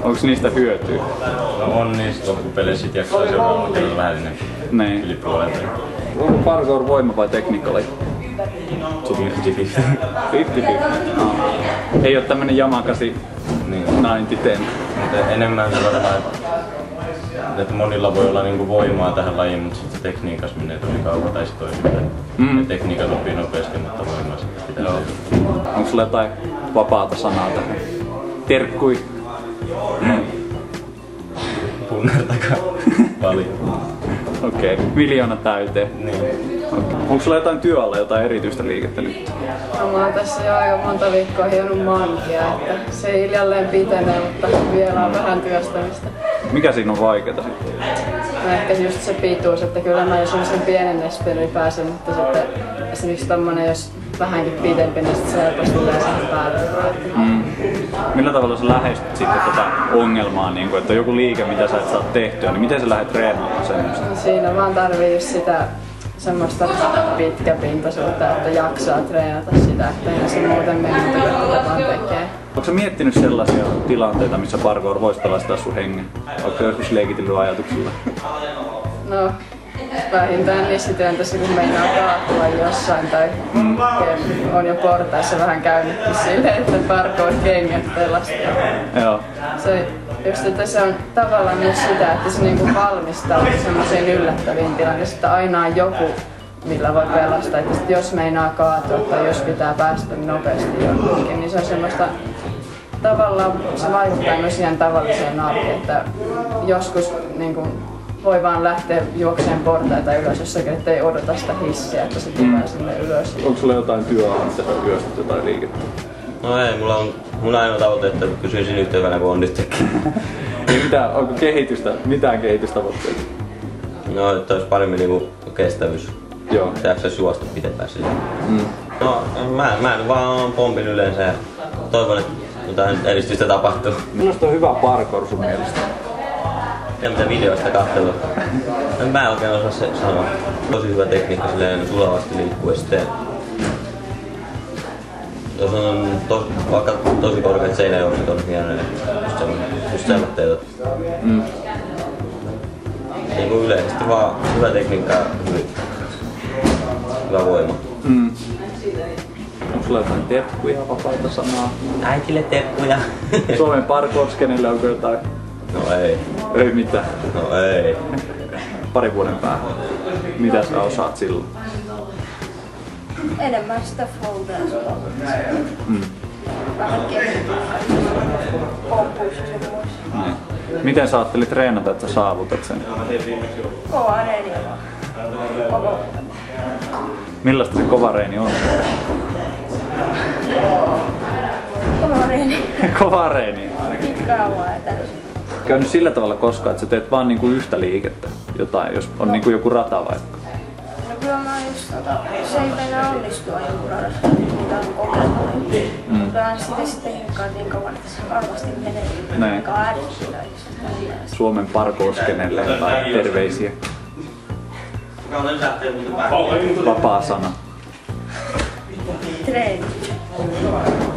Onko niistä hyötyä? No on niistä loppupeleissä, sit jaksaa seuraavalla kerralla vähän enemmän. Yli puolelta. Onko parkour voima vai tekniikka-laji? 50-50. 50-50? Ei oo tämmönen Yamakasi 90-10. Enemmän varmaan, että monilla voi olla niinku voimaa tähän lajiin, mutta sitten tekniikassa menee tosi kauan tai sit toisinpäin. Tekniikat oppii nopeasti, mutta voimaa sitten pitää olla. Onko sulla jotain vapaata sanaa tähän? Terkkui? Punnertakaa paljon. Okei, 1 000 000 täyteen. Niin. Okay. Onko sulla jotain työalla jotain erityistä liikettä nyt? No, mä oon tässä jo aika monta viikkoa hionut mankia, että se hiljalleen pitenee, mutta vielä on vähän työstämistä. Mikä siinä on vaikeeta sitten? No ehkä just se pituus, että kyllä mä jos on sen pienen espelin pääsen, mutta sitten esimerkiksi tommonen, jos vähänkin pitempi, niin sit se helposti tulee siihen päälle. Millä tavalla sä lähestyt sitten tätä ongelmaa, niin kun, että on joku liike, mitä sä et saa tehtyä, niin miten sä lähdet treenaamaan semmoista? No, siinä vaan tarvii just sitä semmoista pitkäpintaisuutta, että jaksaa treenata sitä, että ei se muuten mene, mitä vaan tekee. Onko sä miettinyt sellaisia tilanteita, missä parkour voisi pelastaa sun hengen? Oletko joskus leikitellyt ajatuksilla? No, vähintään niissä tilanteissa, kun meinaa kaatua jossain tai on jo portaissa vähän käynytkin silleen, että parkour-kengät pelastaa. Joo. Just, että se on tavallaan myös sitä, että se niinku valmistaa semmoisiin yllättäviin tilanteisiin, että aina on joku, millä voi pelastaa. Että jos meinaa kaatua tai jos pitää päästä nopeasti johonkin, niin se on semmoista tavallaan, se vaikuttaa myös ihan tavalliseen arkeen, että joskus niinku voi vaan lähteä juokseen portaita ylös jossakin, ettei odota sitä hissiä, että se tulee sinne ylös. Onko sulla jotain työalla, mitä sä yöstät jotain liikettä? No ei, mulla on ainoa tavoite, että pysyisin yhteydellä kuin on nytkin. Onko mitään kehitystavoitteita? No, että olisi paremmin niinku kestävyys. Joo. Että jaksaisi juosta pitempään silleen. No, mä vaan pompin yleensä ja toivon, että jotain edistystä tapahtuu. Millaista on hyvä parkour sun mielestä? Ja mitä videoista katselua. Mä en oikein osaa se sanoa. Tosi hyvä tekniikka silleen sulavasti liikkuu ja sitten jos on vaikka tosi korkeat seinäjuokset on hienoja, just sellaiset. Niinku yleisesti vaan hyvä tekniikka ja hyvä voima. Onko sulla jotain terkkuja, vapaita sanaa? Äitille terkkuja. Suomen parkour-skenelle onko jotain? No ei. Ei mitään? No ei. Parin vuoden päähän. Mitä sä osaat silloin? Enemmän sitä foldia sulla. Vähän kehitystä. Pompuissa semmoissa. Miten sä ajattelit treenata, että sä saavutat sen? Kova reeniä vaan. Millaista se kova reeni on? Kova reeni. Kova reeni. Kauan ja täysin. Käynyt sillä tavalla koskaan, että sä teet vaan niinku yhtä liikettä? Jotain, jos on niinku joku rata vaikka? No kyllä mä just se ei mennä onnistua joku radassa, mitä on kokeillut. Kyllä sitä sitten hirkkaan niin kauan, että se varmasti menee. Näin. Aika ärsyttää. Suomen parkour-skenelle jotain terveisiä. Vapaa sana. Treeni.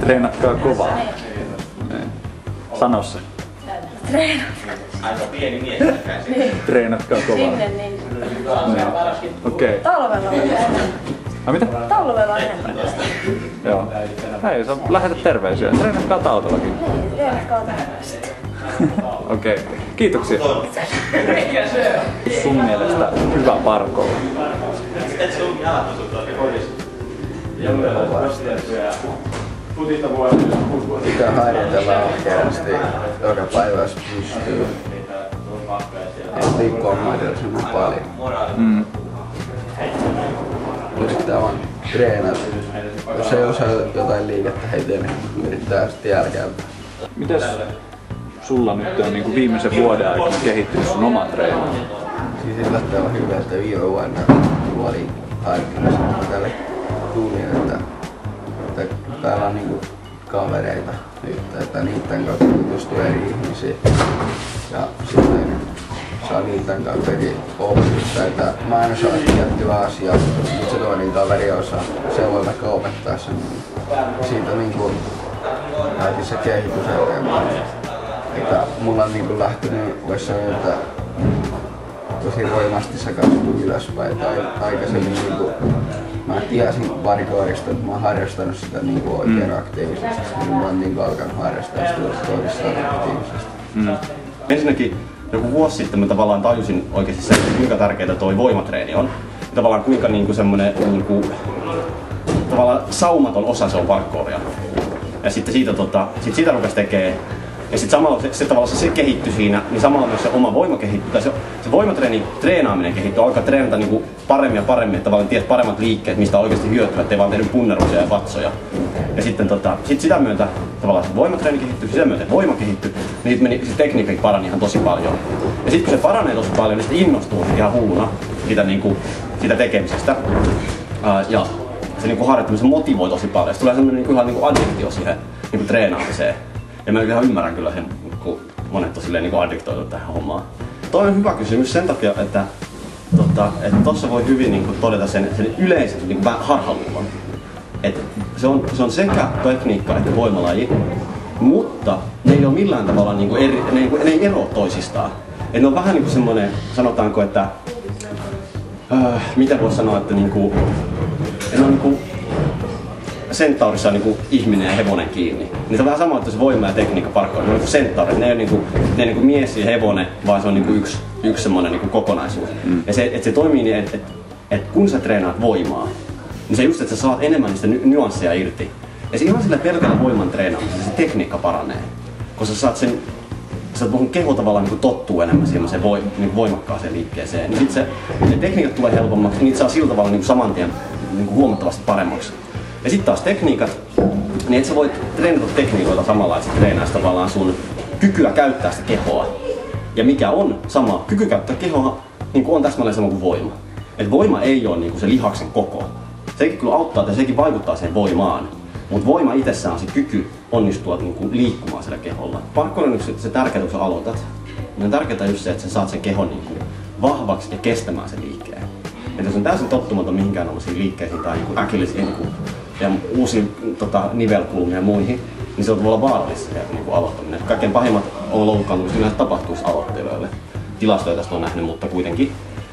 Treenatkaa kovaa. Sano se. Treenatkaa kovaa. Sinne niin. Okei. Talvella on enemmän. Mitä? Talvella on enemmän. Joo. Hei, sä lähetä terveisiä. Treenatkaa talvellakin. Niin, treenatkaa talvella. Okei. Kiitoksia. Sun mielestä hyvä parkour? Pitää harjoitella oikeasti joka päivä, jos pystyy. Ei liikkua mahdollisimman paljon. Pitää vaan treenata. Jos ei osaa jotain liikettä heti, niin yrittää sitten jälkeenpäin. Mitäs sulla nyt on niin kuin viimeisen vuoden aikana kehittynyt sun oma treeni? Siis yllättävän hyvä, että viime vuonna oli harkinnassa tälle duunia, että täällä on niinku kavereita nyt, että niiden kautta tutustuu eri ihmisiin. Ja sitten saa niiden kautta opetusta, että mä en osaa tiettyä asiaa, mutta se toinen kaveri osaa sellaista opettaa sen. Siitä niinku näytin se kehitys eteenpäin. että mulla on niinku lähtenyt, voisi sanoa, että tosi roimasti se kasvu ylöspäin. Tai aikaisemmin niinku, mä tiesin varikoirista, että mä oon harrastanut sitä niinku oikein aktiivisesti. Niin mä oon niinku alkanut harrastaa sitä toistaan aktiivisesti. Ensinnäkin joku vuosi sitten mä tavallaan tajusin oikeasti sen, kuinka tärkeää toi voimatreeni on. Ja tavallaan kuinka niinku semmonen niinku, tavallaan saumaton osa se on parkouria. Ja sitten siitä rupesi tekee. Ja sitten samalla se kehittyi siinä, niin samalla myös se oma voima kehittyy. Tai se treenaaminen kehittyy, alkaa treenata niinku paremmin ja paremmin, että tavallaan tiedät paremmat liikkeet, mistä on oikeasti hyötyä, ettei vaan tehnyt punneruksia ja vatsoja. Ja sitten sit sitä myötä tavallaan se voimatreeni kehittyy, sitä myötä voima kehittyy, niin se tekniikka parani ihan tosi paljon. Ja sitten kun se paranee tosi paljon, niin sitten innostuu ihan hulluna siitä tekemisestä. Ja se niinku harjoittamisen motivoi tosi paljon. Sitten tulee semmoinen ihan niinku addiktio siihen niinku treenaamiseen. Ja mä ihan ymmärrän kyllä sen, kun monet on silleen niinku addiktoitu tähän hommaan. Toi on hyvä kysymys sen takia, että tossa voi hyvin niinku todeta sen yleisen niinku harhaluulon. Että se on sekä tekniikka että voimalaji, mutta ne ei ole millään tavalla niinku ne ei eroa toisistaan. Et ne on vähän niinku semmonen, sanotaanko, että mitä voisi sanoa, että niinku, ne on niinku Centaurissa on niinku ihminen ja hevonen kiinni. Niin se on vähän sama, että se voima ja tekniikka parkkoon. Ne on niinku Centaurit, ne ei ole niinku mies ja hevonen, vaan se on niinku yksi semmonen niinku kokonaisuus. Ja se toimii niin, että kun sä treenaat voimaa, niin se just, että sä saat enemmän niistä nyansseja irti. Ja se ihan sillä pelkällä voiman treenaamisella se tekniikka paranee. Koska sä saat sun keho tavallaan niin tottuu enemmän semmoiseen niin voimakkaaseen liikkeeseen. Niin sit se tekniikat tulee helpommaksi, niin niitä saa sillä tavalla niin saman tien niin huomattavasti paremmaksi. Ja sitten taas tekniikat, niin et sä voit treenata tekniikoita samalla, että sä treenaisi tavallaan sun kykyä käyttää sitä kehoa. Ja mikä on sama, kyky käyttää kehoa niin on täsmälleen sama kuin voima. Et voima ei ole niin se lihaksen koko. Sekin kyllä auttaa ja sekin vaikuttaa siihen voimaan. Mutta voima itsessään on se kyky onnistua niin liikkumaan sillä keholla. Parkour on se tärkeää, kun sä aloitat. On tärkeää just se, että sä saat sen kehon niin vahvaksi ja kestämään sen liikkeen. Et jos on täysin tottumaton mihinkään liikkeisiin tai äkillisiin ja uusiin nivelkulmiin ja muihin, niin se on tavallaan vaarallista se aloittaminen. Kaikkein pahimmat on loukkaantumista yleensä tapahtuisi aloittelijoille. Tilastoja tästä on nähnyt, mutta kuitenkin.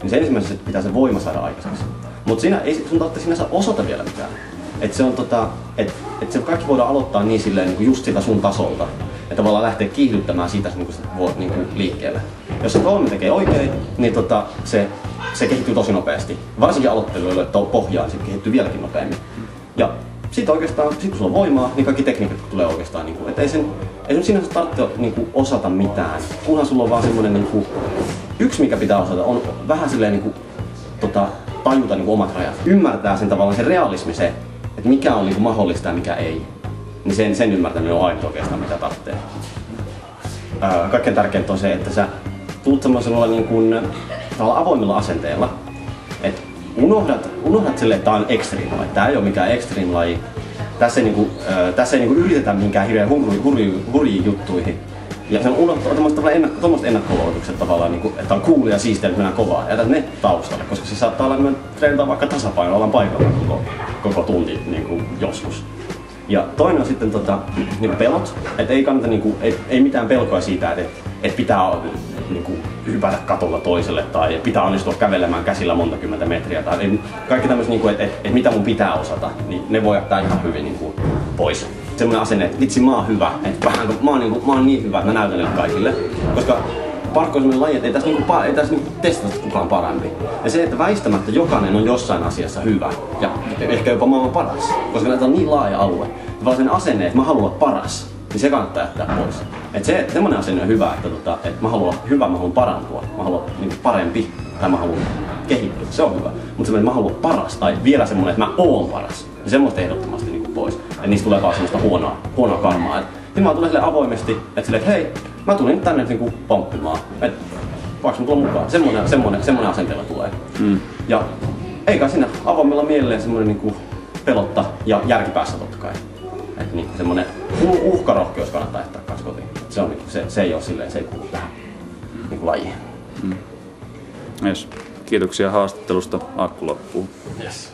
Niin se ensimmäisenä pitää se voima saada aikaiseksi. Mutta sun tarvitsee sinänsä osata vielä mitään. Että se on se kaikki voidaan aloittaa niin silleen niin just sitä sun tasolta. Ja tavallaan lähteä kiihdyttämään siitä niin liikkeelle. Jos se voima tekee oikein, niin se kehittyy tosi nopeasti. Varsinkin aloittelijoille pohjaan se kehittyy vieläkin nopeammin. Ja sitten oikeastaan, kun sulla on voimaa, niin kaikki tekniikat tulee oikeastaan, että ei sen sinänsä tarvitse osata mitään. Kunhan sulla on vaan semmoinen, yksi mikä pitää osata, on vähän silleen tajuta omat rajat. Ymmärtää sen tavallaan se realismi se, että mikä on mahdollista ja mikä ei. Niin sen ymmärtäminen on aina oikeastaan mitä tarvitsee. Kaikkein tärkeintä on se, että sä tulet semmoisella avoimella asenteella. Et unohdat silleen, että tää on extreme laji. Tää ei ole mikään extreme laji. Tässä ei yritetä minkään hirveän hurjiin juttuihin. Ja se on tuommoiset ennakkoluotukset tavallaan, että on cool ja siistiä, että mennään kovaa. Jätät ne taustalle, koska se saattaa olla, että me treenataan vaikka tasapainoa, ollaan paikalla koko tunti joskus. Ja toinen on sitten pelot, että ei kannata ei mitään pelkoa siitä, että pitää hypätä katolla toiselle tai pitää onnistua kävelemään käsillä monta kymmentä metriä tai kaikki tämmöiset, että mitä mun pitää osata, niin ne voi jättää ihan hyvin pois. Semmoinen asenne, että vitsi mä oon hyvä, että mä oon niin hyvä, että mä näytän niille kaikille. Koska parkkour on semmoinen laji, että ei tässä testata kukaan parempi. Ja se, että väistämättä jokainen on jossain asiassa hyvä ja ehkä jopa maailman paras, koska näitä on niin laaja alue. Vaan sen asenne, että mä haluan olla paras, niin se kannattaa jättää pois. Että semmoinen asenne on hyvä, että mä haluan olla hyvä, mä haluan parantua, mä haluan parempi tai mä haluan kehittyä, se on hyvä. Mutta semmoinen, että mä haluan paras tai vielä semmoinen, että mä oon paras, niin semmoista ehdottomasti pois. Ja niistä tulee vaan semmoista huonoa karmaa. Niin mä tulen sille avoimesti, että hei, mä tulin tänne pomppimaan, että voinko mä tulla mukaan. Semmoinen asenteella tulee. Ja eikä siinä avoimella mielellä semmoinen pelotta ja järkipäässä totta kai. Että semmoinen uhkarohkeus kannattaa jättää kanssa kotiin. Se ei ole silleen, se ei kuulu tähän lajiin. Yes. Kiitoksia haastattelusta. Akku loppuu. Yes.